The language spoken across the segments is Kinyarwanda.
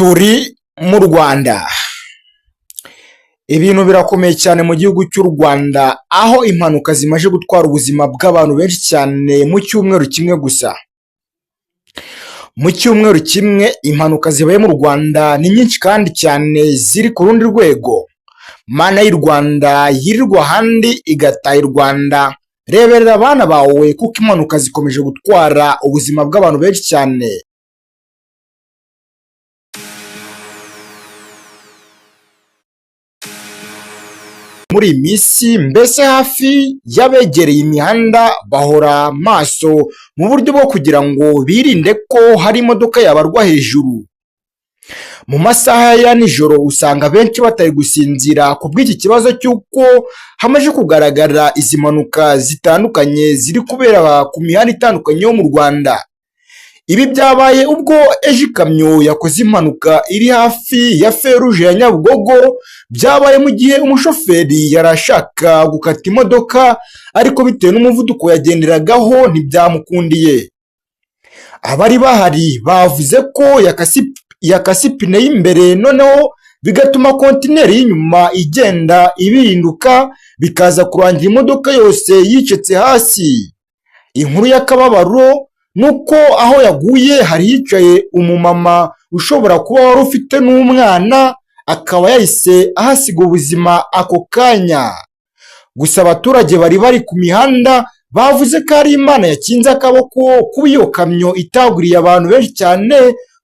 Turi mu Rwanda. Ibintu birakomeye cyane mu gihugu cy'u Rwanda, aho impanuka zimaze gutwara ubuzima bw'abantu benshi cyane mu cyumweru kimwe gusa. Mu cyumweru kimwe impanuka zibaye mu Rwanda ni nyinshi kandi cyane, ziri ku rundi rwego. Mana y'u Rwanda yirirwa ahandi igataha i Rwanda. Reberera abana bawe kuko impanuka zikomeje gutwara ubuzima bw'abantu benshi cyane. Muri iyi minsi mbese hafi y'abegereye imihanda bahora maso mu buryo bwo kugira ngo birinde ko hari imodoka yabarwa hejuru. Mu masaha ya nijoro usanga benshi batari gusinzira ku bw'iki kibazo cy'uko hamaze kugaragara izi mpanuka zitandukanye ziri kubera ku mihanda itandukanye yo mu Rwanda. Ibi byabaye ubwo ejo ikamyo yakoze impanuka iri hafi ya feruje ya Nyabugogo. Byabaye mu gihe umushoferi yari ashaka gukata imodoka, ariko bitewe n'umuvuduko yagenderagaho ntibyamukundiye. Abari bahari bavuze ko yakase ipine y'imbere, noneho bigatuma kontineri y'inyuma igenda ibirinduka, bikaza kurangira imodoka yose yicetse hasi. Inkuru y'akababaro nuko aho yaguye hari hicaye umumama ushobora kuba wari ufite n'umwana, akaba yahise ahasiga ubuzima ako kanya. Gusa abaturage bari ku mihanda bavuze ko ari Imana yakinze akaboko kuba iyo kamyo itaguriye abantu benshi cyane,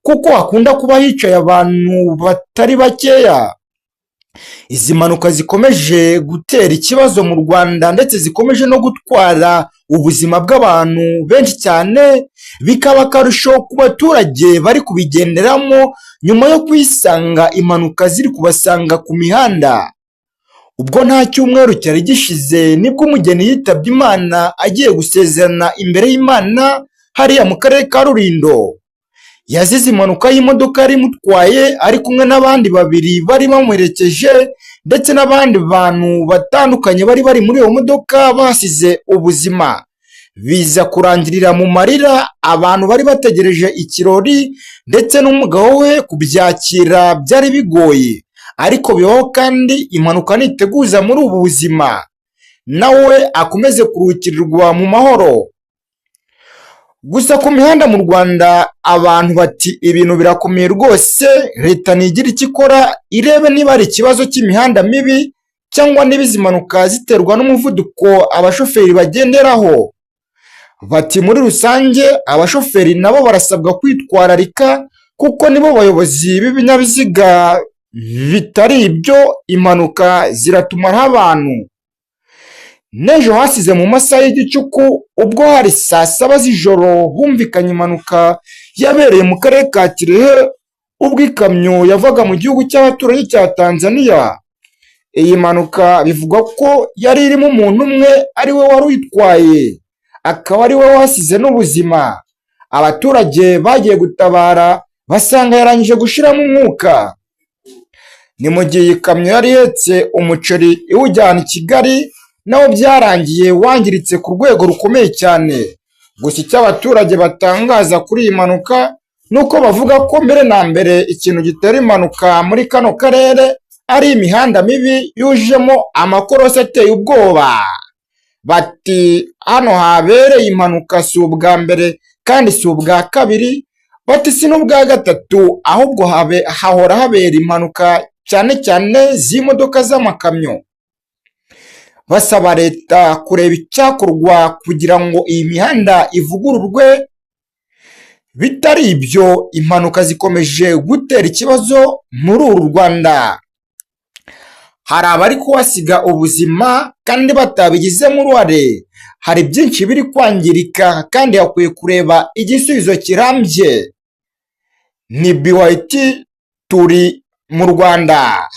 kuko hakunda kuba hicaye abantu batari bakeya. Izi mpanuka zikomeje gutera ikibazo mu Rwanda ndetse zikomeje no gutwara ubuzima bw'abantu benshi cyane, bikaba akarusho ku baturage bari kubigenderamo nyuma yo kwisanga impanuka ziri kubasanga ku mihanda. Ubwo nta cyumweru cyari gishize nibwo umugeni yitabye Imana agiye gusezerana imbere y'Imana hariya mu karere ka Rulindo. Yazize impanuka y'imodoka yari imutwaye ari kumwe n'abandi babiri bari bamuherekeje, ndetse n'abandi bantu batandukanye bari muri iyo modoka basize ubuzima. Biza kurangirira mu marira, abantu bari bategereje ikirori ndetse n'umugabo we kubyakira byari bigoye. Ariko bibaho kandi impanuka ntiteguza muri ubu buzima, nawe akomeze kuruhukirirwa mu mahoro. Gusa ku mihanda mu Rwanda abantu bati ibintu birakomeye rwose, leta ntigira icyo ikora irebe niba ari ikibazo cy'imihanda mibi cyangwa niba izi mpanuka ziterwa n'umuvuduko abashoferi bagenderaho. Bati muri rusange abashoferi nabo barasabwa kwitwararika kuko nibo bayobozi b'ibinyabiziga, bitari ibyo impanuka ziratumaraho abantu. N'ejo hasize mu masaha y'igicuku ubwo hari saa 7 z'ijoro humvikanye impanuka yabereye mu karere ka Kirehe, ubwo ikamyo yavaga mu gihugu cy'abaturanyi cya Tanzania. Iyi mpanuka bivugwa ko yari irimo umuntu umwe ari we wari uyitwaye, akaba ari we wasize n'ubuzima. Abaturage bagiye gutabara basanga yarangije gushiramo umwuka. Ni mu gihe ikamyo yari ihetse umuceri iwujyana i Kigali, nawo byarangiye wangiritse ku rwego rukomeye cyane. Gusa icyo abaturage batangaza kuri iyi mpanuka nuko bavuga ko mbere na mbere ikintu gitera impanuka muri kano karere ari imihanda mibi yujemo amakorosi ateye ubwoba. Bati hano habereye impanuka si ubwa mbere kandi si ubwa kabiri, bati si n'ubwa gatatu, ahubwo hahora habera impanuka cyane cyane z'imodoka z'amakamyo. Basaba leta kureba icyakorwa kugira ngo iyi mihanda ivugururwe, bitari ibyo impanuka zikomeje gutera ikibazo muri uru Rwanda. Hari abari kuhasiga ubuzima kandi batabigizemo uruhare. Hari byinshi biri kwangirika kandi hakwiye kureba igisubizo kirambye. Ni BYT, turi mu Rwanda.